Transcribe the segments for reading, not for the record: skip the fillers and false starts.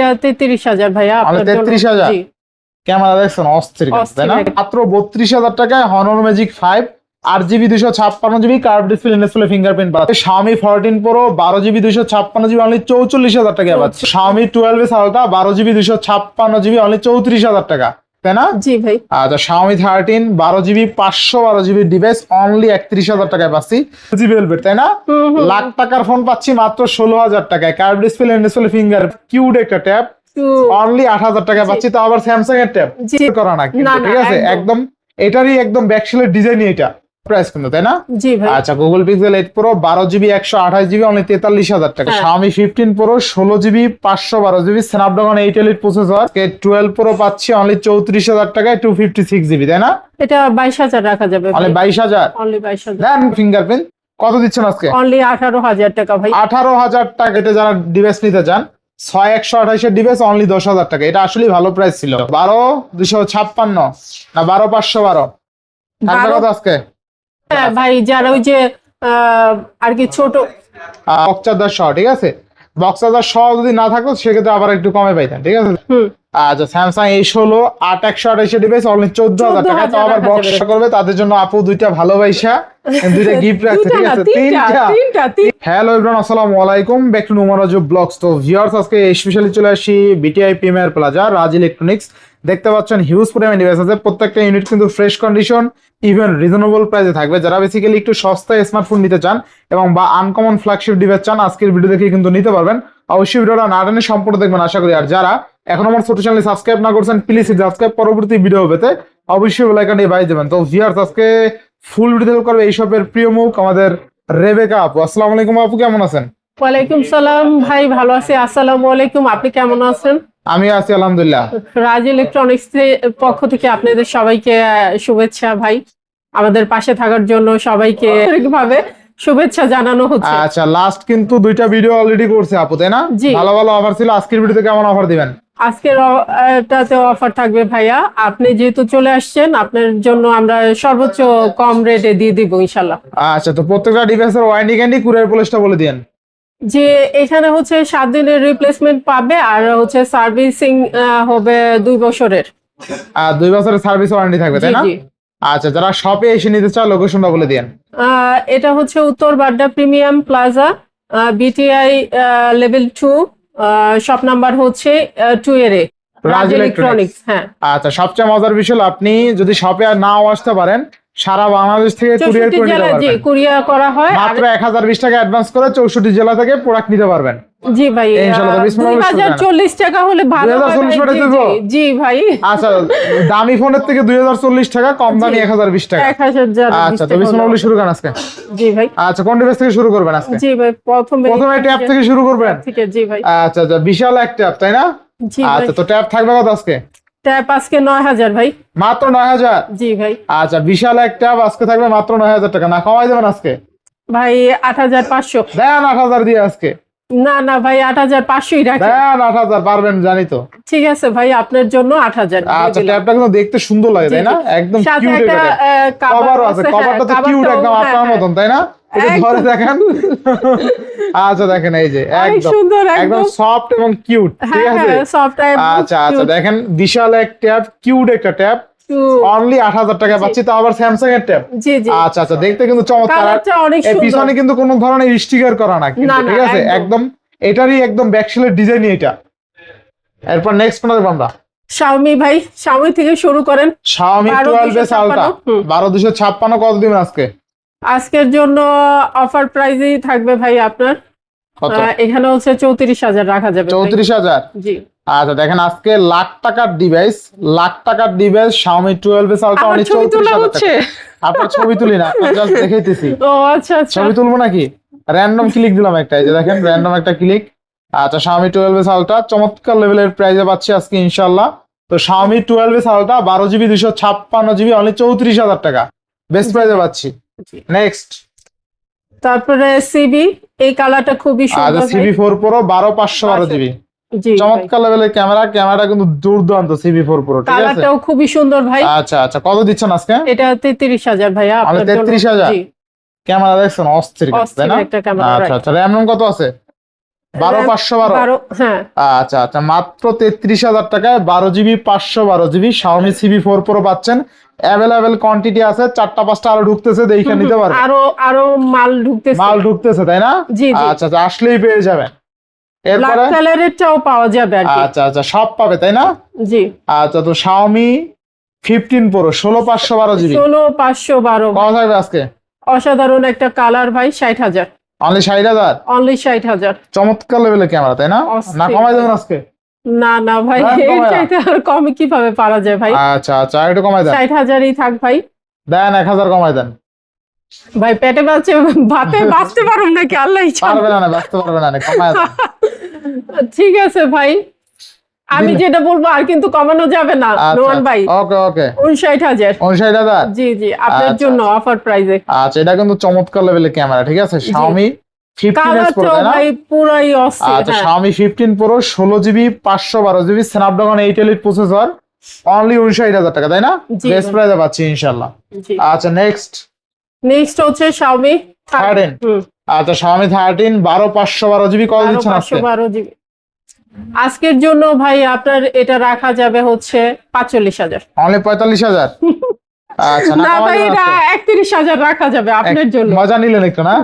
এটা 33,000 ভাইয়া আপনার জন্য। 33,000 জি ক্যামেরা দেখছেন অস্থির তাই না? মাত্র 32,000 টাকায় Honor Magic 5 8GB 256GB curve display fingerprint পাচ্ছে। Xiaomi 14 Pro 12GB 256GB only 44,000 টাকা পাচ্ছে। Xiaomi 12S Ultra 12GB 256GB only 34,000 টাকা তাই না? জি ভাই। আচ্ছা Xiaomi 13 12GB 512GB device only 31,000 টাকায় পাচ্ছি। জিবি ভেলভেট তাই না? লাখ টাকার ফোন পাচ্ছি মাত্র 16,000 টাকায় কার্ভ ডিসপ্লে ফিঙ্গার কিউট একটা ট্যাব অনলি 8,000 টাকা পাচ্ছি। তো আবার স্যামসাং এর ট্যাব করা না কিন্তু, ঠিক আছে একদম এটারই একদম ব্যাকশেলের ডিজাইন এটা প্রাইস কিন্তু তাই না? জি ভাই। আচ্ছা Google Pixel 8 Pro 12GB 128GB only 43,000 টাকা। Xiaomi 15 Pro 16GB 512GB Snapdragon 8 Elite processor 12 Pro পাচ্ছি অনলি 34,000 টাকায় 256GB তাই না? এটা 22,000 রাখা যাবে ভাই। অনলি 22,000 অনলি 22,000 দেন ফিঙ্গারপ্রিন্ট কত দিচ্ছেন আজকে? অনলি 18,000 টাকা ভাই। 18,000 টাকা এটা যারা ডিভাইস নিতে চান 6128 এর ডিভাইস অনলি 10,000 টাকা। এটা আসলে ভালো প্রাইস ছিল। 12,256 না 12,512 থাকবে কত আজকে? হ্যাঁ ভাই যারা ওই যে আর কি ছোট বক্সাদার সহ, ঠিক আছে বক্সাদার সহ যদি না থাকতো সেক্ষেত্রে আবার একটু কমে পাইতেন, ঠিক আছে। আচ্ছা স্যামসাং A16 8128 এর ডিভাইস অনলি 14,000 টাকা। তো আবার বক্স করবে তাদের জন্য আপু দুইটা ভালোবাসা দুইটা গিফট রাখছে, ঠিক আছে তিনটা। হ্যালো এভরিওয়ান আসসালামু আলাইকুম ব্যাক টু নুমারাজু ব্লগস। তো ভিউয়ার্স আজকে স্পেশালি চলে আসি বিটিআই প্রিমিয়ার প্লাজা রাজ ইলেকট্রনিক্স। দেখতে পাচ্ছেন হিউজ পরিমাণ ডিভাইস আছে, প্রত্যেকটা ইউনিট কিন্তু ফ্রেশ কন্ডিশন ইভেন রিজনেবল প্রাইসে থাকবে। যারা বেসিক্যালি একটু সস্তায় স্মার্টফোন নিতে চান এবং বা আনকমন ফ্ল্যাগশিপ ডিভাইস চান আজকের ভিডিও দেখে কিন্তু নিতে পারবেন। অবশ্যই ভিডিওটা না টেনে সম্পূর্ণ দেখবেন আশা করি। আর যারা এখন আমার ছোট চ্যানেল সাবস্ক্রাইব না করছেন প্লিজ সাবস্ক্রাইব, পরবর্তী ভিডিও পেতে অবশ্যই বেল আইকনটি বাজিয়ে দেবেন। তো ভিউয়ার্স আজকে ফুল ভিডিও করবে এই শপের প্রিয় মুখ আমাদের রেবেকা আপু। আসসালামু আলাইকুম আপু, কেমন আছেন? ওয়ালাইকুম সালাম ভাই, ভালো আছি। আসসালামু আলাইকুম, আপনি কেমন আছেন? আমি আছি আলহামদুলিল্লাহ। রাজ ইলেকট্রনিক্স এর পক্ষ থেকে আপনাদের সবাইকে শুভেচ্ছা ভাই। আমাদের পাশে থাকার জন্য সবাইকে ভাবে শুভেচ্ছা জানানো হচ্ছে। আচ্ছা লাস্ট কিন্তু দুইটা ভিডিও অলরেডি করছে আপু তাই না? ভালো ভালো অফার ছিল। আজকের ভিডিওতে কেমন অফার দিবেন? আজকের এটাতে অফার থাকবে ভাইয়া, আপনি যেহেতু চলে আসছেন আপনার জন্য আমরা সর্বোচ্চ কম রেটে দিয়ে দিব ইনশাল্লাহ। আচ্ছা তো প্রত্যেকটা ডিভাইসের ওয়ারেন্টি গ্যারান্টি কুরিয়ার পলিসটা বলে দেন। যে এখানে হচ্ছে 7 দিনের রিপ্লেসমেন্ট পাবে আর হচ্ছে সার্ভিসিং হবে 2 বছরের। আর 2 বছরের সার্ভিস ওয়ারেন্টি থাকবে তাই না? আচ্ছা যারা শপে এসে নিতে চায় লোকেশনটা বলে দেন। এটা হচ্ছে উত্তর Badda premium plaza BTI level 2 shop number হচ্ছে 2 এর রাজ ইলেকট্রনিক্স। হ্যাঁ আচ্ছা সবচেয়ে মজার বিষয় আপনি যদি শপে আর নাও আসতে পারেন সারা বাংলাদেশ থেকে কুরিয়ার করে নিতে পারবেন। জি কুরিয়ার করা হয় মাত্র 1020 টাকা অ্যাডভান্স করে 64 জেলা থেকে প্রোডাক্ট নিতে পারবেন। জি ভাই ইনশাআল্লাহ 2040 টাকা হলে ভালো হয়। 2040 টাকা দেব। জি ভাই আচ্ছা দামি ফোনের থেকে 2040 টাকা, কম দামি 1020 টাকা। 1020 আচ্ছা তো বিসমিল্লাহ শুরু করেন আজকে। জি ভাই। আচ্ছা কোন ডিভাইস থেকে শুরু করবেন আজকে? জি ভাই প্রথমে ট্যাব থেকে শুরু করবেন। ঠিক আছে জি ভাই। আচ্ছা আচ্ছা বিশাল এক ট্যাব তাই না? জি আচ্ছা তো ট্যাব থাকবে কত আজকে? ট্যাব আজকে 9,000 ভাই। মাত্র 9,000? জি ভাই। আচ্ছা বিশাল এক ট্যাব আজকে থাকবে মাত্র 9,000 টাকা। না কমাই দেবেন আজকে? ভাই 8,500 দেন 8,000 দিয়ে আজকে। না না ভাই 8,500ই রাখেন। দেন 8,000 পারবেন জানি তো। ঠিক আছে ভাই আপনার জন্য 8,000। আচ্ছা ট্যাবটা কিন্তু দেখতে সুন্দর লাগে তাই না? একদম কিউট একটা কভারও আছে। কভারটা তো কিউট একদম আপনার মতন তাই না? একটু ধরে দেখেন। আচ্ছা দেখেন এই যে একদম সফট এবং কিউট, ঠিক আছে সফট। আচ্ছা আচ্ছা দেখেন বিশাল এক ট্যাব, কিউট একটা ট্যাব অনলি 8,000 টাকা পাচ্ছি। তো আবার স্যামসাং এর ট্যাব। জি জি আচ্ছা আচ্ছা দেখতে কিন্তু চমৎকার। এর পিছনে কিন্তু কোনো ধরনের স্টিকার করা না কিন্তু, ঠিক আছে একদম এটারই একদম ব্যাকশেলের ডিজাইন এটা। এরপর নেক্সট কোন দেখব আমরা? Xiaomi ভাই, Xiaomi থেকে শুরু করেন। Xiaomi 12S Ultra 12,256 কত দিবেন আজকে? আজকের জন্য অফার প্রাইসেই থাকবে ভাই আপনার এখানে হচ্ছে 34,000 রাখা যাবে। 34,000? জি। আচ্ছা দেখেন আজকে লাখ টাকার device Xiaomi 12S Ultra only 34,000 টাকা। আপনার ছবি তুলি না, জাস্ট দেখাইতেছি। ও আচ্ছা আচ্ছা ছবি তুলবো নাকি? র‍্যান্ডম ক্লিক দিলাম একটা, এই যে দেখেন র‍্যান্ডম একটা ক্লিক। আচ্ছা Xiaomi 12S Ultra চমৎকার লেভেলের প্রাইসে পাচ্ছি আজকে ইনশাআল্লাহ। তো Xiaomi 12S Ultra 12GB 256GB only 34,000 টাকা বেস্ট প্রাইসে পাচ্ছি। নেক্সট তারপরে সিবি, এই কালারটা খুবই সুন্দর। আচ্ছা CB4 Pro 12,512GB জি চমৎকার লেভেলের ক্যামেরাটা কিন্তু দুর্দান্ত CB4 Pro, ঠিক আছে কালারটাও খুবই সুন্দর ভাই। আচ্ছা আচ্ছা কত দিচ্ছেন আজকে? এটা 33,000 ভাইয়া আপনার জন্য। 33,000? জি ক্যামেরা দেখছেন অস্থির তাই না? একটা ক্যামেরা। আচ্ছা আচ্ছা র‍্যাম কত আছে? 12 হ্যাঁ আচ্ছা আচ্ছা, মাত্র 33,000 টাকায় 12 GB 512 GB Xiaomi CB4 Pro পাচ্ছেন। অ্যাভেলেবেল কোয়ান্টিটি আছে, 4টা 5টা আরো ঢুকতেছে, দেখে নিতে পারবেন। আরো মাল ঢুকতেছে তাই না? জি জি। আচ্ছা আচ্ছা, আসলেই পেয়ে যাবেন। ব্ল্যাক এরপরে কালারেরটাও পাওয়া যাবে আর কি। আচ্ছা আচ্ছা, সব পাবে তাই না? জি। আচ্ছা, তো Xiaomi 15 Pro 16 512 GB 16 512 কত থাকবে আজকে? অসাধারণ একটা কালার ভাই, 60,000 অনলি 60,000। অনলি 60,000। চমৎকার লেভেলের ক্যামেরা তাই না? না কমাই দেবেন আজকে? না ভাই, এর চাইতে আর কমে কিভাবে পারা যায় ভাই? আচ্ছা আচ্ছা, একটু কমাই দেন। 60,000ই থাক ভাই। দেন 1,000 কমাই দেন ভাই, পেটে বাঁচে ভাতে বাঁচতে পারুম নাকি আল্লাহ পারবে না, বাঁচতে পারবে না, কমাই দেন। ঠিক আছে ভাই, আমি যেটা বলবো আর কিন্তু কমানো যাবে না নোমান ভাই। ওকে ওকে, 59,000। 59,000 জি জি, আপনার জন্য অফার প্রাইসে। আচ্ছা, এটা কিন্তু চমৎকার লেভেলের ক্যামেরা, ঠিক আছে? Xiaomi 15s Pro তাই না? ভাই পুরাই অস্থির। আচ্ছা, Xiaomi 15 Pro 16 GB 512 GB Snapdragon 8 Elite processor, only 59,000 টাকা তাই না? বেস্ট প্রাইসে পাচ্ছি ইনশাআল্লাহ। আচ্ছা, নেক্সট হচ্ছে Xiaomi 13। আচ্ছা, Xiaomi 13 12 512 GB কত দিচ্ছেন আজকে? 512 GB আজকের জন্য ভাই আপনার এটা রাখা যাবে হচ্ছে 45,000। অনলি 45,000। আচ্ছা, না ভাই, এটা 31,000 রাখা যাবে আপনার জন্য। মজা নিলেন একটু না?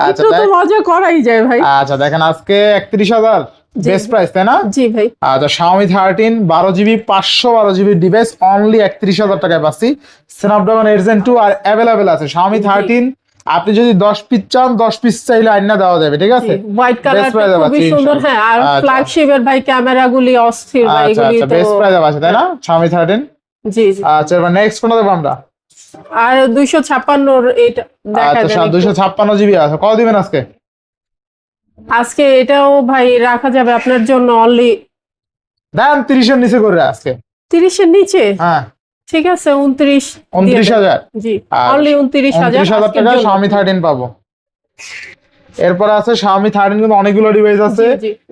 আচ্ছা, তো মজা করাই যায় ভাই। আচ্ছা, দেখেন আজকে 31,000 বেস্ট প্রাইস তাই না? জি ভাই। আচ্ছা, Xiaomi 13 12 GB 512 GB device only 31,000 টাকায় পাচ্ছি। Snapdragon 8 Gen 2 আর अवेलेबल আছে। Xiaomi 13 আপনি যদি 10 পিস চান 10 পিস চাইলে আইনা দেওয়া যাবে, ঠিক আছে? হোয়াইট কালারটা খুবই সুন্দর। হ্যাঁ, আর ফ্ল্যাগশিপের ভাই ক্যামেরাগুলি অস্থির ভাই, এগুলি তো বেস্ট প্রাইসে আছে তাই না? Xiaomi 13। জি জি। আচ্ছা, এবার নেক্সট কোনটা দেখব আমরা? আর 256 এটা দেখা আচ্ছা, যাবে। 256 GB আছে, কত দিবেন আজকে? আজকে এটাও ভাই রাখা যাবে আপনার জন্য অনলি দাম 30 এর নিচে করে আজকে। 30 এর নিচে? হ্যাঁ ঠিক আছে, 29,000। জি, অনলি 29,000 টাকা Xiaomi 13 পাবো। এরপর আছে Xiaomi 13 কিন্তু অনেকগুলো ডিভাইস আছে।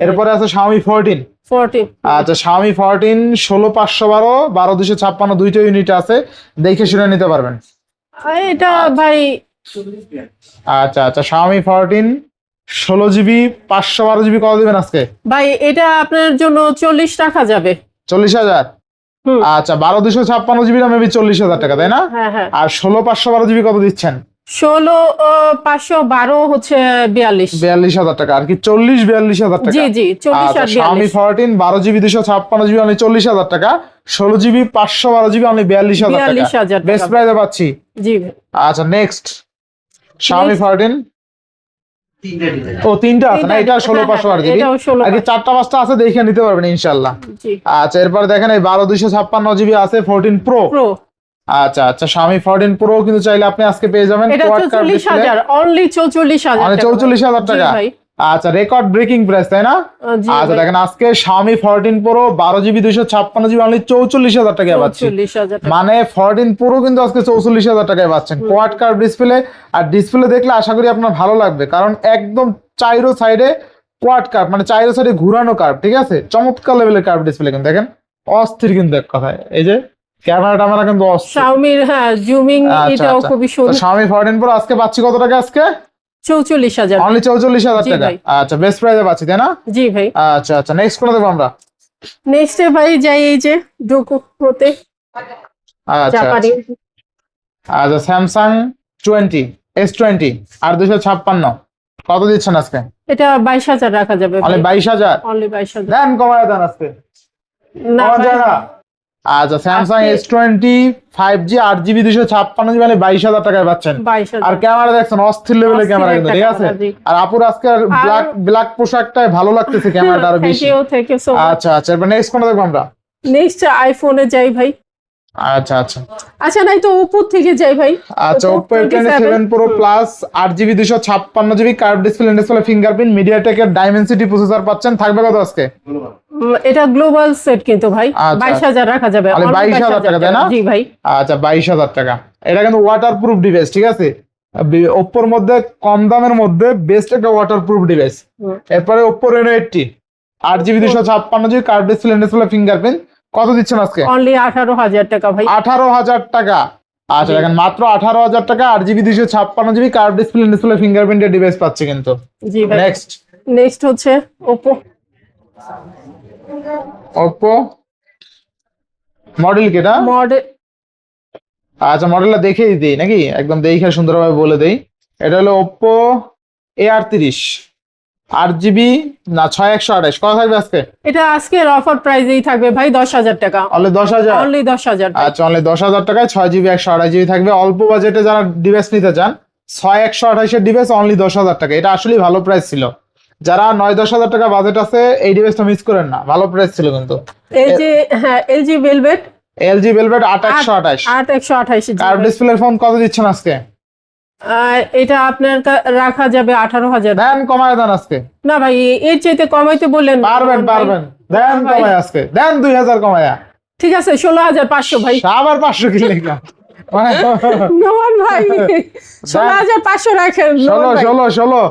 এরপরে আছে Xiaomi 14। আচ্ছা, Xiaomi 14 16 512 12 256 দুইটা ইউনিট আছে, দেখে শুনে নিতে পারবেন। এটা ভাই আচ্ছা আচ্ছা, Xiaomi 14 16 GB 512 GB কত দিবেন আজকে? ভাই এটা আপনার জন্য 40 রাখা যাবে। 40,000। আচ্ছা, 12 256 GB মেবি 40,000 টাকা তাই না? হ্যাঁ হ্যাঁ। আর 16 512 GB কত দিচ্ছেন? 16 512 হচ্ছে 42,000 টাকা, আর কি 42,000 টাকা। জি জি, 40 আর 42। Xiaomi 14 12 GB 256 GB অনলি 40,000 টাকা, 16 GB 512 GB অনলি 42,000 টাকা। বেস্ট প্রাইসে পাচ্ছি। জি। আচ্ছা, নেক্সট Xiaomi 14 তিনটা আছে না? এটা 16 512 GB, আর কি 4টা 5টা আছে, দেখে নিতে পারবেন ইনশাআল্লাহ। আচ্ছা, এরপর দেখেন এই 12 256 GB আছে 14 Pro। আচ্ছা আচ্ছা, Xiaomi 14 Pro কিন্তু চাইলে আপনি আজকে পেয়ে যাবেন এটা 44,000, অনলি 44,000 মানে 44,000 টাকা। আচ্ছা, রেকর্ড ব্রেকিং প্রাইস তাই না? আচ্ছা, দেখেন আজকে Xiaomi 14 Pro 12 GB 256 GB only 44,000 টাকায় পাচ্ছি। মানে 14 Pro কিন্তু আজকে 44,000 টাকায় পাচ্ছেন। কোয়াড কার্ভ ডিসপ্লে, আর ডিসপ্লে দেখলে আশা করি আপনার ভালো লাগবে, কারণ একদম চাইরো সাইডে কোয়াড কার্ভ, মানে চাইরো সাইডে ঘুরানো কার্ভ, ঠিক আছে? চমৎকার লেভেলের কার্ভ ডিসপ্লে কিন্তু দেখেন, অস্থির কিন্তু এক কথায়। এই যে ক্যামেরাটা কিন্তু Xiaomi জুমিং এটাও খুবই সুন্দর। Xiaomi 14 Pro আজকে পাচ্ছি কত টাকা? আজকে 44,000, অনলি 44,000 টাকা। আচ্ছা, বেস্ট প্রাইসে পাচ্ছি তাই না? জি ভাই। আচ্ছা আচ্ছা, নেক্সট কোনটা দেখব আমরা? নেক্সটে ভাই যাই এই যে ডোকোতে। আচ্ছা আচ্ছা, Samsung 20 S20 আর 256 কত দিচ্ছেন আজকে? এটা 22,000 রাখা যাবে। অনলি 22,000। অনলি 22,000 দেন, কমায় দেন আজকে। না আচ্ছা, Samsung S20 5G 8GB 256 GB মানে 22,000 টাকায় পাচ্ছেন। আর ক্যামেরা দেখছেন অস্থির লেভেলের ক্যামেরা কিন্তু, ঠিক আছে? আর আপুর আজকে ব্ল্যাক পোশাকটাই ভালো লাগতেছে, ক্যামেরাটা আরো বেশি। আচ্ছা আচ্ছা, এবার নেক্সট কোনটা দেখব আমরা? নেক্সট আইফোনে যাই ভাই। আচ্ছা আচ্ছা আচ্ছা, নাই তো Oppo থেকে যাই ভাই। আচ্ছা, Oppo A7 Pro Plus 8GB 256 GB curve display fingerprint MediaTek এর Dimensity প্রসেসর পাচ্ছেন। থাকবে কত আজকে? এটা গ্লোবাল সেট কিন্তু ভাই 22,000 রাখা যাবে। 22,000 টাকা তাই না? জি ভাই। আচ্ছা, 22,000 টাকা। এটা কিন্তু ওয়াটারপ্রুফ ডিভাইস, ঠিক আছে? Oppo এর মধ্যে কম দামের মধ্যে বেস্ট একটা ওয়াটারপ্রুফ ডিভাইস। এরপরে Oppo Reno 80 8GB 256 GB curve display fingerprint কত দিচ্ছেন আজকে? অনলি 18,000 টাকা ভাই। 18,000 টাকা। আচ্ছা, দেখেন মাত্র 18,000 টাকা 8GB 256 GB কার্ভ ডিসপ্লে ফিঙ্গারপ্রিন্টের ডিভাইস পাচ্ছে কিন্তু। জি ভাই। নেক্সট নেক্সট হচ্ছে ওপো। ওপো মডেল কেটা? মডেল আচ্ছা মডেলটা দেখেই দিই নাকি, একদম দেখে সুন্দরভাবে বলে দেই। এটা হলো ওপো A R30 8GB না 6128, কত থাকবে আজকে? এটা আজকের অফার প্রাইসেই থাকবে ভাই 10,000 টাকা। অনলি 10,000? অনলি 10,000। আচ্ছা অনলি 10,000 টাকায় 6GB 128GB থাকবে। অল্প বাজেটে যারা ডিভাইস নিতে চান 6128 এর ডিভাইস অনলি 10,000 টাকা, এটা আসলেই ভালো প্রাইস ছিল। যারা 9-10,000 টাকা বাজেট আছে এই ডিভাইসটা মিস করেন না, ভালো প্রাইস ছিল কিন্তু। এলজি, হ্যাঁ LG velvet, LG Velvet 8128 8128 curve ডিসপ্লের ফোন কত দিচ্ছেন আজকে? এটা আপনার রাখা যাবে 18,000। দেন কমায় দেন আজকে। না ভাই এর চাইতে কমাইতে বললেন। পারবেন পারবেন, দেন ভাই। কমায় আজকে, দেন 2,000 কমায়া। ঠিক আছে 16,500 ভাই। আবার 500 কিনলে না মানে নোমান ভাই 16,500 রাখেন। 16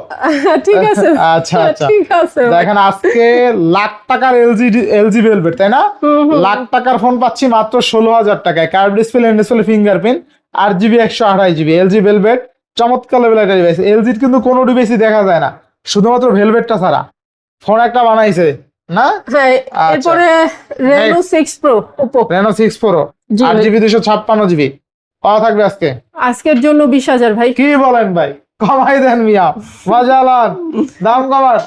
ঠিক আছে আচ্ছা আচ্ছা ঠিক আছে ভাই। দেখেন আজকে লাখ টাকার LG Velvet তাই না, লাখ টাকার ফোন পাচ্ছি মাত্র 16,000 টাকায়। Curve display fingerprint 8GB 128GB LG Velvet, চমৎকার লেভেলের একটা ডিভাইস। এলজির কিন্তু কোনো ডিভাইসই দেখা যায় না, শুধুমাত্র ভেলভেটটা ছাড়া। ফোন একটা বানাইছে না? হ্যাঁ আচ্ছা। এরপরে Reno 6 Pro Oppo. Reno 6 Pro জি ভাই। 8GB 256GB, কত থাকবে আজকে? আজকের জন্য 20,000 ভাই। কি বলেন ভাই, কমাই দেন মিয়া, মজা লান, দাম কমান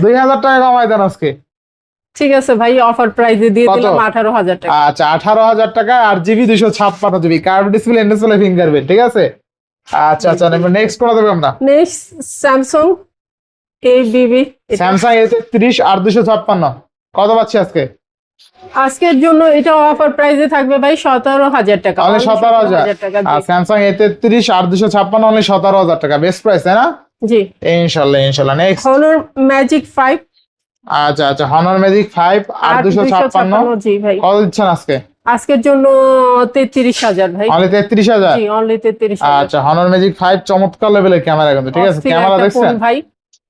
2,000 টাকা কমাই দেন আজকে। ঠিক আছে ভাই অফার প্রাইসে দিয়ে কত? দিলাম 18,000 টাকা। আচ্ছা 18,000 টাকা 8GB 256GB curve display fingerprint, ঠিক আছে। আচ্ছা আচ্ছা নেক্সট কোনটা দেবো আমরা? Next Samsung ABB। Samsung A33 8256, কত পাচ্ছি আজকে? আজকের জন্য এটা অফার প্রাইসে থাকবে ভাই 17,000 টাকা। অনলি 17,000 টাকা। আর স্যামসাং A33 8256 অনলি 17,000 টাকা, বেস্ট প্রাইস তাই না? জি। ইনশাআল্লাহ নেক্সট। Honor Magic 5 আচ্ছা আচ্ছা Honor Magic 5 8256, জি ভাই। কত দিচ্ছেন আজকে? আজকের জন্য 33,000 ভাই। অনলি 33,000? জি অনলি 33,000। আচ্ছা Honor Magic 5 চমৎকার লেভেলের ক্যামেরা কিন্তু, ঠিক আছে। অস্থির ক্যামেরা একটা দেখছেন ফোন ভাই,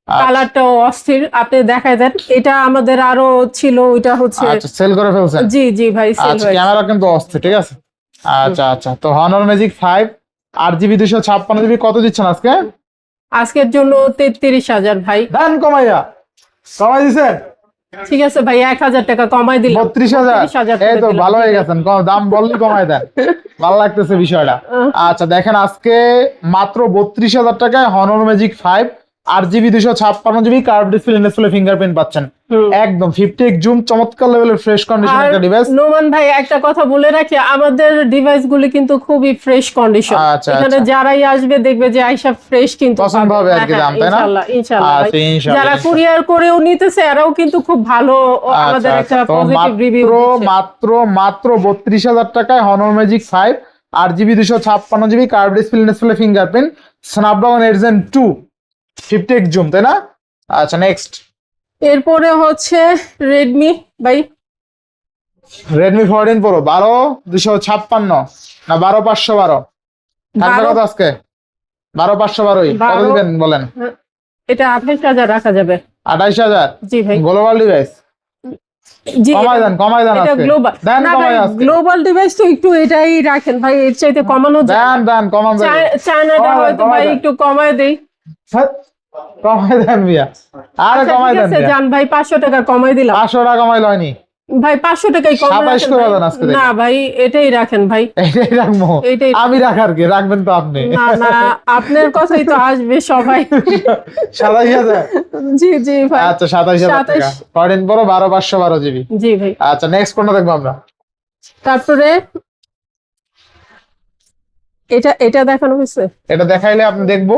আচ্ছা। কালারটাও অস্থির, আপনি দেখাই দেন। এটা আমাদের আরো ছিল, ওইটা হচ্ছে আচ্ছা সেল করে ফেলছেন? জি জি ভাই সেল আচ্ছা হয়েছে। ক্যামেরা কিন্তু অস্থির, ঠিক আছে। আচ্ছা আচ্ছা তো Honor Magic 5 8GB 256GB কত দিচ্ছেন আজকে? আজকের জন্য 33,000 ভাই। দাম কমাইয়া, কমাই দিছেন? ঠিক আছে ভাই 1,000 টাকা কমাই দিলাম। 32,000, এই তো ভালো হয়ে গেছেন, দাম বললেই কমাই দেন, ভালো লাগতেছে বিষয়টা। আচ্ছা দেখেন আজকে মাত্র 32,000 টাকায় Honor Magic 5 8GB 256GB curve display fingerprint পাচ্ছেন, একদম 50x জুম, চমৎকার লেভেলের ফ্রেশ কন্ডিশন আর একটা ডিভাইস। নোমান ভাই একটা কথা বলে রাখি, আমাদের ডিভাইস গুলি কিন্তু খুবই ফ্রেশ কন্ডিশন। আচ্ছা, এখানে আচ্ছা। যারাই আসবে দেখবে যে আইসা ফ্রেশ কিন্তু পছন্দ হবে আর কি দাম, তাই না? ইনশাআল্লাহ ইনশাআল্লাহ ভাই। আচ্ছা, ইনশাআল্লাহ, যারা ইনশাআল্লাহ। কুরিয়ার করেও নিতেছে এরাও কিন্তু খুব ভালো আমাদের আচ্ছা, একটা তো পজিটিভ রিভিউ দিচ্ছে। মাত্র 32,000 টাকায় Honor Magic 5 8GB 256GB curve display fingerprint Snapdragon 8 Gen 2 50x zoom, তাই না? আচ্ছা নেক্সট এরপরে হচ্ছে Redmi ভাই। Redmi 14 Pro 12,256 না 12,512, থাকবে কত আজকে? 12,512 কত দিবেন বলেন? এটা 28,000 রাখা যাবে। 28,000? জি ভাই। গ্লোবাল ডিভাইস, জি কমাই দেন এটা আজকে, গ্লোবাল। দেন না কমাই ভাই আজকে, গ্লোবাল ডিভাইস তো একটু এটাই রাখেন ভাই, এর চাইতে কমানো যায় না। দেন কমান দেন, চায়নাটা কমায় দেন, হয়তো কমায় ভাই দেন। একটু কমায় দেই। কমাই দেন মিয়া, আরে আচ্ছা, কমাই ঠিক দেন আছে, মিয়া। জান ভাই 500 টাকা কমাই দিলাম। 500 টাকা কমাইল হয়নি ভাই 500 টাকাই কমাই 27 করে দেন আজকে থেকে। না ভাই এটাই রাখেন ভাই। এইটাই রাখবো, এইটাই আমি রাখার কি, রাখবেন তো আপনি। না না আপনার কথাই তো আসবে সবাই। 27,000? জি জি ভাই। আচ্ছা 27,000 টাকা 14 Pro 12,512GB। জি ভাই। আচ্ছা নেক্সট কোনটা দেখবো আমরা? তারপরে এটা দেখানো হয়েছে। এটা দেখাইলে আপনি দেখবো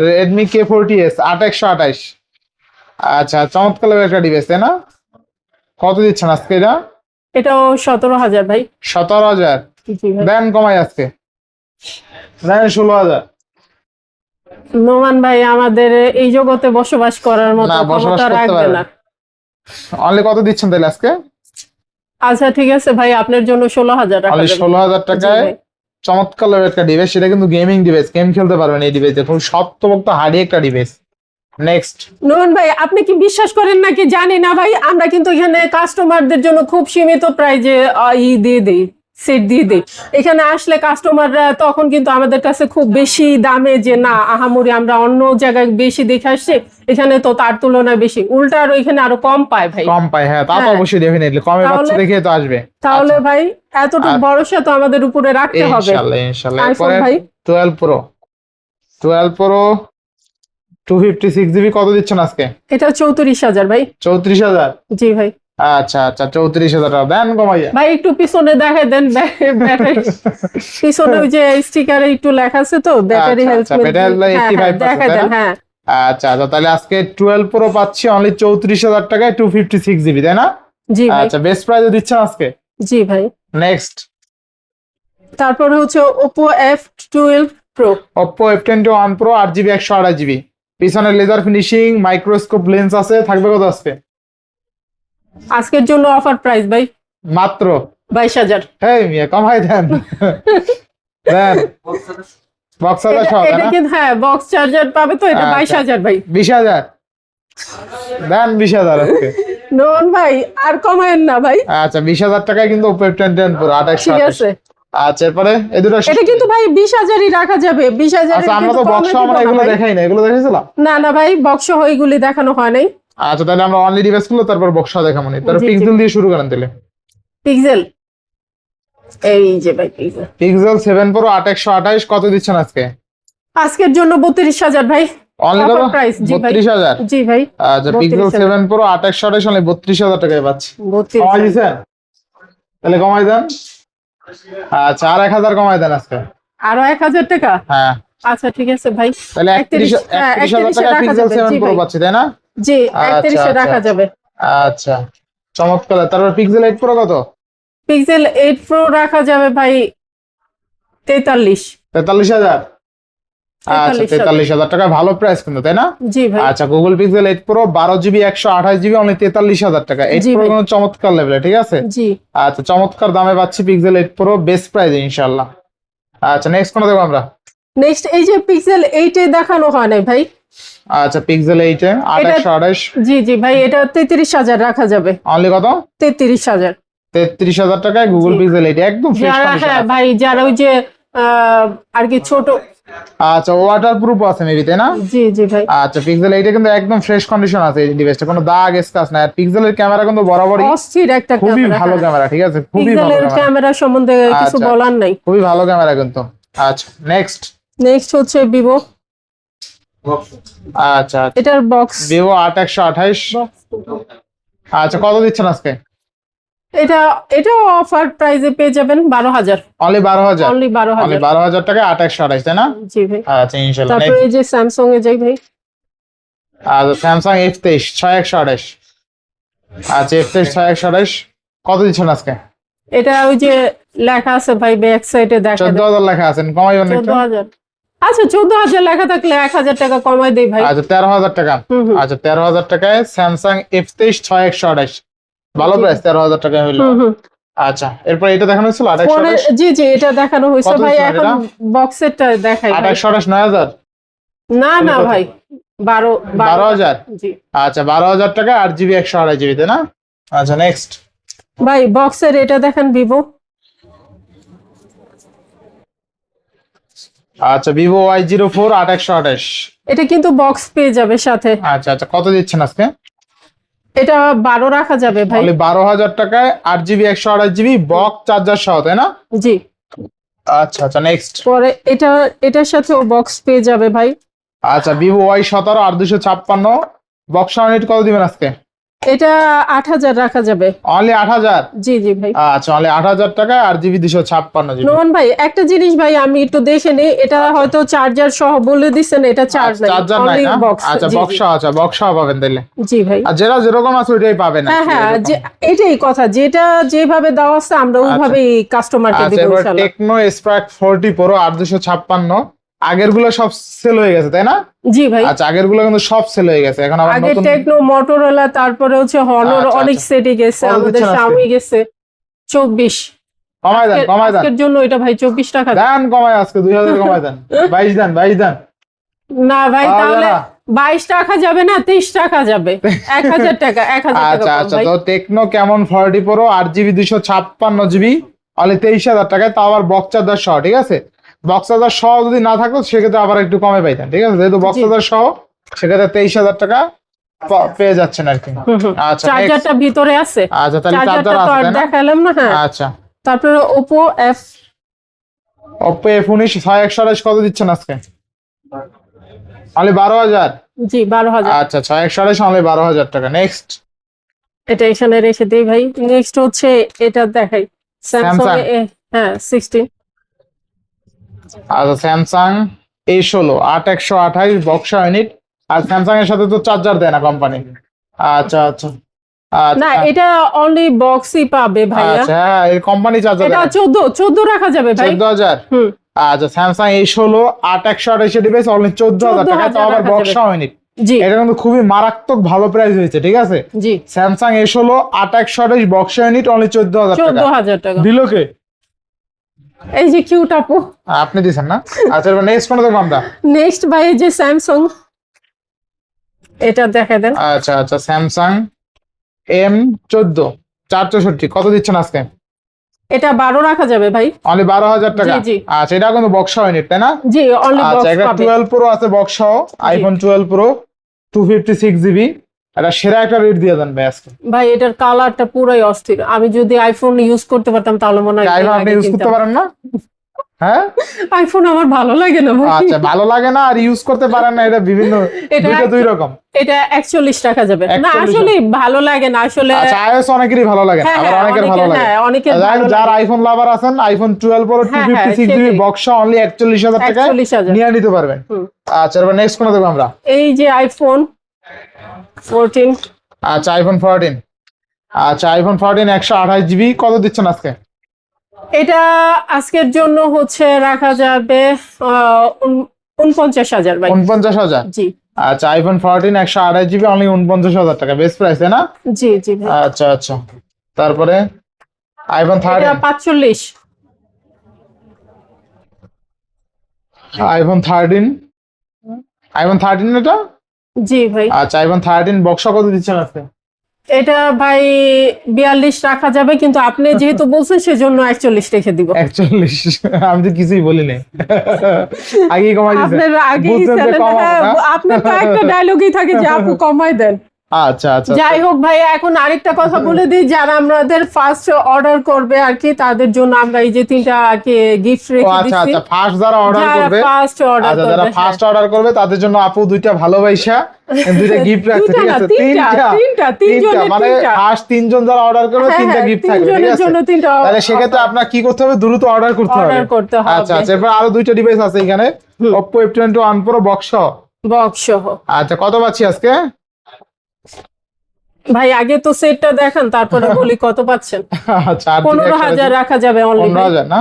Redmi K40S 8128। আচ্ছা চমৎকার লেভেলের একটা ডিভাইস, তাই না? কত দিচ্ছেন আজকে এটা? এটাও 17,000 ভাই। 17,000? জি ভাই। দেন কমাই আজকে, দেন 16,000। নোমান ভাই আমাদের এই জগতে বসবাস করার মতো না, বসবাস ক্ষমতা করতে রাখবে পারবে না। অনলি কত দিচ্ছেন তাহলে আজকে? আচ্ছা ঠিক আছে ভাই আপনার জন্য 16,000 রাখা অনলি যাবে। 16,000 জি টাকায় ভাই। চমৎকার লেভেলের একটা ডিভাইস, সেটা কিন্তু গেমিং ডিভাইস, গেম খেলতে পারবেন এই ডিভাইসে, খুব শক্তপোক্ত হার্ডি একটা ডিভাইস। নেক্সট নোমান ভাই আপনি কি বিশ্বাস করেন নাকি জানি না ভাই, আমরা কিন্তু এখানে কাস্টমারদের জন্য খুব সীমিত প্রাইজে দিয়ে দেই। সেট দিয়ে দিই। এখানে আসলে কাস্টমাররা তখন কিন্তু আমাদের কাছে খুব বেশি দামে যে না আহামরি আমরা অন্য জায়গায় বেশি দেখে আসছি, এখানে তো তার তুলনায় বেশি, উল্টা আর ওইখানে আরো কম পায় ভাই। কম পাই, হ্যাঁ তা তো হ্যাঁ। অবশ্যই, ডেফিনেটলি কমে পাচ্ছে তাহলে- দেখে তো আসবে। তাহলে ভাই এতটুকু ভরসা তো আমাদের উপরে রাখতে হবে। ইনশাআল্লাহ ইনশাআল্লাহ। আইফোন এরপরে ভাই 12 প্রো 256 জিবি কত দিচ্ছেন আজকে? এটা 34,000 ভাই। 34,000? জি ভাই। আচ্ছা আচ্ছা 34,000 টাকা দেন কমাইয়া। ভাই একটু পিছনে দেখাই দেন, ব্যাটারি পিছনে ওই যে স্টিকারে একটু লেখা আছে তো ব্যাটারি আচ্ছা, হেলথ, আচ্ছা, battery health 85% দেখাই দেন। হ্যাঁ আচ্ছা আচ্ছা, তাহলে আজকে 12 প্রো পাচ্ছি অনলি 34,000 টাকায় 256 জিবি, তাই না? জি ভাই। আচ্ছা, বেস্ট প্রাইসে দিচ্ছেন আজকে। জি ভাই। নেক্সট তারপরে হচ্ছে Oppo F12 Pro। Oppo F21 Pro 8GB 128GB, পিছনে লেজার ফিনিশিং, মাইক্রোস্কোপ লেন্স আছে, থাকবে কত আজকে? আজকের জন্য অফার প্রাইস ভাই মাত্র 22,000। হেই মিয়া কমাই দেন। দেন বক্সার সহ, তাই এটা না? কিন্তু হ্যাঁ বক্স চার্জার পাবে তো, এটা আচ্ছা। 22,000 ভাই। 20,000 দেন, 20,000 আজকে। নোন ভাই আর কমায়েন না ভাই। আচ্ছা 20,000 টাকায় কিন্তু Oppo F21 Pro 28 ঠিক আছে। আচ্ছা, এরপরে এই দুটো এটা কিন্তু ভাই 20,000ই রাখা যাবে, 20,000। আচ্ছা, আমরা তো বক্স আমরা এগুলো দেখাই না, এগুলো দেখাইছিলাম। না না ভাই বক্স ওইগুলি দেখানো হয় নাই। আচ্ছা, তাহলে আমরা অনলি ডিভাইস গুলো তারপর বক্সা দেখাবো না, তারপর জি, জি। পিক্সেল দিয়ে শুরু করেন তাহলে। পিক্সেল এই যে ভাই পিক্সেল পিক্সেল 7 Pro 8128 কত দিচ্ছেন আজকে? আজকের জন্য 32,000 ভাই। অনলি কত? Offer price, জি ভাই। 32,000? জি ভাই। আচ্ছা, পিক্সেল 7 Pro 8128 অনলি 32,000 টাকায় পাচ্ছি। 32,000 কমাই দিছেন? তাহলে কমাই দেন। আচ্ছা, আর 1,000 কমাই দেন আজকে। আরো 1,000 টাকা। হ্যাঁ, আচ্ছা ঠিক আছে ভাই। তাহলে 31,000 টাকা রাখা পিক্সেল যাবে, 7 জি Pro ভাই। পাচ্ছি, তাই না? জি আচ্ছা, 31 আচ্ছা। রাখা যাবে। আচ্ছা, চমৎকার। তারপর পিক্সেল 8 Pro কত? পিক্সেল 8 Pro রাখা যাবে ভাই 43। 43,000? আচ্ছা, 43,000 43,000 টাকা ভালো প্রাইস কিন্তু, তাই না? জি ভাই। আচ্ছা, Google pixel 8 Pro 12GB 128GB only 43,000 টাকা। 8 জি Pro ভাই। কিন্তু চমৎকার লেভেলে, ঠিক আছে? জি আচ্ছা, চমৎকার দামে পাচ্ছি পিক্সেল 8 Pro বেস্ট প্রাইসে ইনশাআল্লাহ। আচ্ছা, নেক্সট কোন দেখব আমরা? নেক্সট এই যে পিক্সেল 8 এ দেখানো হয় নাই ভাই। আচ্ছা, পিক্সেল 8 এ 8128 জি জি ভাই, এটা 33,000 রাখা যাবে। অনলি কত? 33,000। 33,000 টাকায় গুগল জি। পিক্সেল 8 একদম ফ্রেশ যারা কন্ডিশন। হ্যাঁ ভাই যারা ওই যে আর কি ছোট। আচ্ছা, ওয়াটার প্রুফ আছে মেবি, তাই না? জি জি ভাই। আচ্ছা, পিক্সেল 8 এ কিন্তু একদম ফ্রেশ কন্ডিশন আছে এই ডিভাইসটা, কোনো দাগ স্ক্র্যাচ নাই। আর পিক্সেলের ক্যামেরা কিন্তু বরাবরই অস্থির একটা খুবই ক্যামেরা। ভালো ক্যামেরা, ঠিক আছে? খুবই ভালো পিক্সেলের ক্যামেরা, ক্যামেরা সম্বন্ধে কিছু আচ্ছা। বলার নাই। খুবই ভালো ক্যামেরা কিন্তু। আচ্ছা, নেক্সট। নেক্সট হচ্ছে ভিভো। আচ্ছা, এটার বক্স ভিভো 8128। আচ্ছা, কত দিচ্ছেন আজকে? এটা অফার প্রাইসে পেয়ে যাবেন 12,000। অনলি 12,000? Only only 12,000। 12,000 টাকা 8128, তাই না? জি ভাই। আচ্ছা, ইনশাআল্লাহ। তারপরে এই যে স্যামসাং এ যাই ভাই। আচ্ছা, স্যামসাং F23 6128। আচ্ছা, F23 6128 কত দিচ্ছেন আজকে? এটা ওই যে লেখা আছে ভাই ব্যাক সাইডে দেখা যায় 14,000 লেখা আছে, কমাইবেন একটু? 14,000। আচ্ছা 14,000 লেখা থাকলে 1,000 টাকা কমাই দেই ভাই। আচ্ছা, 13,000 টাকা। হুম, হুম। আচ্ছা, 13,000 টাকায় স্যামসাং F23 6128 ভালো জি। প্রাইস, 13,000 টাকা হইলো। হুম হুম। আচ্ছা, এরপর এটা দেখানো হয়েছিল পরে 2828। জি জি এটা দেখানো হয়েছে কত ভাই, দিচ্ছেন এখন এটা? বক্সেরটা দেখাই ভাই। 2828 9,000? না না কত? ভাই 12,000। 12,000? জি আচ্ছা, 12,000 টাকা 8GB 128GB, তাই না? আচ্ছা, নেক্সট। ভাই বক্সের এটা দেখেন ভিভো। আচ্ছা, ভিভো Y04 8128। এটা কিন্তু বক্স পেয়ে যাবে সাথে। আচ্ছা আচ্ছা, কত দিচ্ছেন আজকে? এটা 12 রাখা যাবে ভাই। অনলি 12,000 টাকায় 8GB 128GB বক্স চার্জার সহ, তাই না? জি। আচ্ছা আচ্ছা, নেক্সট। পরে এটার সাথেও বক্স পেয়ে যাবে ভাই। আচ্ছা, ভিভো Y17 8256 বক্স ইউনিট কত দিবেন আজকে? এটা 8,000 রাখা যাবে। অনলি 8,000? জি জি ভাই। আচ্ছা, অনলি 8,000 টাকায় 8GB 256GB। নোমান ভাই একটা জিনিস ভাই আমি একটু দেখে নেই, এটা হয়তো চার্জার সহ বলে দিচ্ছেন, এটা চার্জ নাই, চার্জার নাই অনলি না? বক্স। আচ্ছা, বক্স আচ্ছা, বক্স পাবেন তাইলে। জি ভাই। আর যেটা যেরকম আছে ওইটাই পাবেন। হ্যাঁ হ্যাঁ যে এটাই কথা, যেটা যেভাবে দেওয়া আছে আমরা ওইভাবেই কাস্টমারকে আচ্ছা, দিব এবার ইনশাআল্লাহ। টেকনো স্পার্ক 40 Pro 8256 আগের গুলো সব সেল হয়ে গেছে, তাই না? জি ভাই। আচ্ছা, আগের গুলো কিন্তু সব সেল হয়ে গেছে, এখন আবার আগে নতুন। টেকনো, মোটরোলা, তারপরে হচ্ছে হনর, আচ্ছা, অনেক আচ্ছা। সেটে গেছে, কত আমাদের দিচ্ছেন আজকে? শাওমি গেছে 24। কমাই দেন, কমাই দেন, আজকের জন্য এটা ভাই 24 টাকা। দেন কমাই, আজকে 2,000 কমাই দেন। 22 দেন, 22 দেন। না ভাই পাওয়া তাহলে যায় না। 22 টাকা যাবে না, 23 টাকা যাবে। 1,000 টাকা, 1,000 টাকা আচ্ছা কম আচ্ছা, ভাই। তো টেকনো কেমন 40 Pro 8GB 256GB অনলি 23,000 টাকায়, তাও আবার বক্স চার্জার সহ। ঠিক আছে, বক্স চার্জার সহ যদি না থাকতো সেক্ষেত্রে আবার একটু কমে পাইতেন। ঠিক আছে, যেহেতু বক্স চার্জার সহ সেক্ষেত্রে 23,000 টাকা পেয়ে যাচ্ছেন আর কি। আচ্ছা, চার্জারটা ভিতরে আছে। আচ্ছা, তাহলে চার্জার চার্জারটা তো আর আছে না? দেখালাম না। হ্যাঁ, আচ্ছা, তারপরে Oppo F19 6128 কত দিচ্ছেন আজকে? অনলি 12,000। জি 12,000। আচ্ছা, 6128 অনলি 12,000 টাকা। নেক্সট, এটা এখানে রেখে দেই ভাই। নেক্সট হচ্ছে এটা দেখাই, স্যামসাং হ্যাঁ 16। আচ্ছা, স্যামসাং A16 8128 বক্স ইউনিট। আর স্যামসাং এর সাথে তো চার্জার দেয় না কোম্পানি। আচ্ছা আচ্ছা না, এটা অনলি বক্সই পাবে ভাইয়া। আচ্ছা, হ্যাঁ, এই কোম্পানি চার্জার এটা 14 রাখা যাবে ভাই। 14,000। আচ্ছা, স্যামসাং A16 8128 ডিভাইস অনলি 14,000 টাকা, তাও আবার বক্স ইউনিট। জি, এটা কিন্তু খুবই মারাত্মক ভালো প্রাইস হয়েছে। ঠিক আছে, জি, Samsung A16 8128 box unit only 14,000 টাকা। 14,000 টাকা দিল কে? এই যে কিউট আপু, আপনি দিছেন না? আচ্ছা, এবার নেক্সট কোন দেখব আমরা? নেক্সট ভাই এই যে স্যামসাং, এটা দেখা দেন। আচ্ছা আচ্ছা, স্যামসাং M14 464 কত দিচ্ছেন আজকে? এটা 12 রাখা যাবে ভাই। অনলি 12,000 টাকা। জি, জি। আচ্ছা, এটা কিন্তু বক্স ইউনিট তাই না? জি, অনলি আচ্ছা, বক্স এটা পাবে। 12 প্রো আছে বক্স সহ, আইফোন 12 প্রো 256 জিবি। এটা সেরা একটা রেট দিয়ে দেন ভাই আজকে। ভাই এটার কালারটা পুরাই অস্থির। আমি যদি আইফোন ইউজ করতে পারতাম তাহলে মনে হয় আইফোন আপনি ইউজ করতে পারেন না? হ্যাঁ, আইফোন আমার ভালো লাগে না ভাই। আচ্ছা, ভালো লাগে না আর ইউজ করতে পারেন না, এটা বিভিন্ন দুইটা দুই রকম। এটা 41 টাকা যাবে না, 41 আসলে ভালো লাগে না আসলে। আচ্ছা, iOS অনেকেরই ভালো লাগে না, হ্যাঁ, আবার হ্যাঁ, অনেকের ভালো লাগে। হ্যাঁ, অনেকের ভালো যার লাগে। আইফোন লাভার আছেন, আইফোন 12 প্রো হ্যাঁ, 256 জিবি সেটাই। বক্স অনলি 41,000 টাকায় 41,000 নিয়ে নিতে পারবেন। আচ্ছা, এবার নেক্সট কোন দেখব আমরা? এই যে আইফোন 14। আচ্ছা, আইফোন 14। আচ্ছা, আইফোন 14 128 জিবি কত দিচ্ছেন আজকে? এটা আজকের জন্য হচ্ছে রাখা যাবে 49,000 ভাই। 49,000। জি, আচ্ছা, আইফোন 14 128 জিবি অনলি 49,000 টাকা, বেস্ট প্রাইস তাই না? জি, জি ভাই। আচ্ছা আচ্ছা, তারপরে আইফোন এটা 13। 45। আইফোন 13 এটা? জি ভাই। আচ্ছা, আইফোন 13 বক্স কত দিচ্ছেন আজকে? এটা ভাই 42 রাখা যাবে, কিন্তু আপনি যেহেতু বলছেন সেজন্য 41 রেখে দিব। 41? আমি তো কিছুই বলি নাই। আগে কমাই দিছেন, আপনার আগেই বুঝছেন যে কমাবো হ্যাঁ, না? আপনার তো একটা ডায়লগই থাকে যে আপু কমাই দেন। আচ্ছা আচ্ছা, যাই হোক ভাই, এখন আরেকটা কথা বলে দিই, যারা আমাদের ফার্স্ট অর্ডার করবে আর কি, তাদের জন্য আমরা এই যে 3টা আর কি গিফট ও রেখে আচ্ছা দিচ্ছি। আচ্ছা, ফার্স্ট যারা অর্ডার করবে, ফার্স্ট অর্ডার আচ্ছা, করবে, যারা হ্যাঁ। ফার্স্ট অর্ডার করবে তাদের জন্য আপু দুইটা ভালোবাসা দুইটা গিফট রাখছে। দুইটা ঠিক না, আছে, তিনটা, তিনটা, মানে তিনটা। ফার্স্ট 3 জন যারা অর্ডার করবে হ্যাঁ, 3টা হ্যাঁ, গিফট থাকবে। ঠিক তিনজনের আছে, জন্য 3টা তাহলে সেক্ষেত্রে আপনার কি করতে হবে? দ্রুত অর্ডার করতে হবে। অর্ডার করতে হবে। আচ্ছা আচ্ছা, এরপর আরো দুইটা ডিভাইস আছে এখানে, Oppo F21 Pro বক্স সহ। বক্স সহ। আচ্ছা, কত পাচ্ছি আজকে? ভাই আগে তো সেটটা দেখান, তারপরে বলি কত পাচ্ছেন। আচ্ছা, 15,000 রাখা যাবে অনলি। 15,000 না?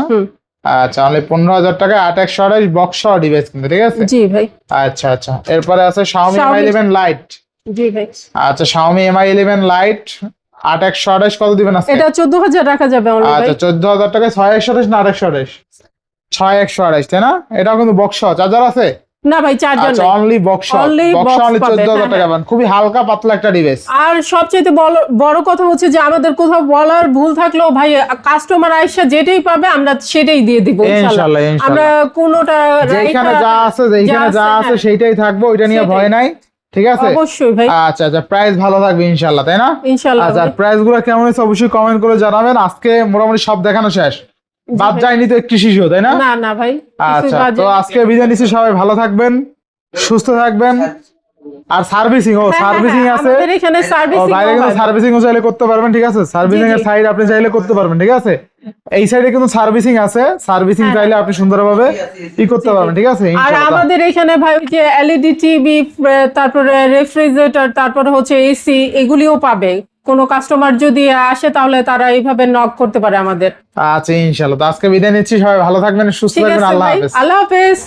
আচ্ছা, অনলি 15,000 টাকা 8128 বক্স সহ ডিভাইস কিন্তু। ঠিক আছে, জি ভাই। আচ্ছা আচ্ছা, এরপরে আছে Xiaomi Mi 11 Lite। জি ভাই। আচ্ছা, Xiaomi Mi 11 Lite 8128 কত দিবেন আজকে? এটা 14,000 রাখা যাবে অনলি ভাই। আচ্ছা, 14,000 টাকা 6128 না 8128? 6128 তাই না? এটাও কিন্তু বক্স সহ, চার্জার আছে? না ভাই, চার্জার আচ্ছা, নাই। অনলি বক্স সহ, Only বক্স box অনলি পাবে, 14,000 টাকা হ্যাঁ, পাবেন, খুবই হালকা পাতলা একটা ডিভাইস। আর সবচেয়ে বড় কথা হচ্ছে যে আমাদের কোথাও বলার ভুল থাকলেও ভাই, কাস্টমার আইসা যেটাই পাবে আমরা সেটাই দিয়ে দিব ইনশাআল্লাহ, ইনশাআল্লাহ। আমরা কোনোটা যেখানে যা আছে হ্যাঁ। সেইটাই থাকবো, ওইটা নিয়ে ভয় নাই। ঠিক আছে, অবশ্যই ভাই, আচ্ছা আচ্ছা, প্রাইস ভালো থাকবে ইনশাআল্লাহ তাই না? ইনশাআল্লাহ আচ্ছা, ভাই। প্রাইস গুলো কেমন হয়েছে অবশ্যই কমেন্ট করে জানাবেন। আজকে মোটামুটি সব দেখানো শেষ, বাদ যায়নি তো একটি শিশু তাই না? না না ভাই, আচ্ছা, তো আজকে বিদায় নিচ্ছি, সবাই ভালো থাকবেন, সুস্থ থাকবেন। আর সার্ভিসিং সার্ভিসিং আছে, আমাদের এখানে সার্ভিসিং বাইরে কিন্তু সার্ভিসিং চাইলে করতে পারবেন। ঠিক আছে, সার্ভিসিং এর সাইড আপনি চাইলে করতে পারবেন। ঠিক আছে, এই সাইডে কিন্তু সার্ভিসিং আছে, সার্ভিসিং চাইলে আপনি সুন্দরভাবে করতে পারবেন। ঠিক আছে, আর ইনশাআল্লাহ। আমাদের এখানে ভাই যে এলইডি টিভি, তারপরে রেফ্রিজারেটর, তারপরে হচ্ছে এসি, এগুলিও পাবে। কোনো কাস্টমার যদি আসে তাহলে তারা এইভাবে নক করতে পারে আমাদের। আচ্ছা, ইনশাআল্লাহ। তো আজকে বিদায় নিচ্ছি, সবাই ভালো থাকবেন, সুস্থ ঠিক থাকবেন। আছে আল্লাহ ভাই, হাফেজ। আল্লাহ হাফেজ।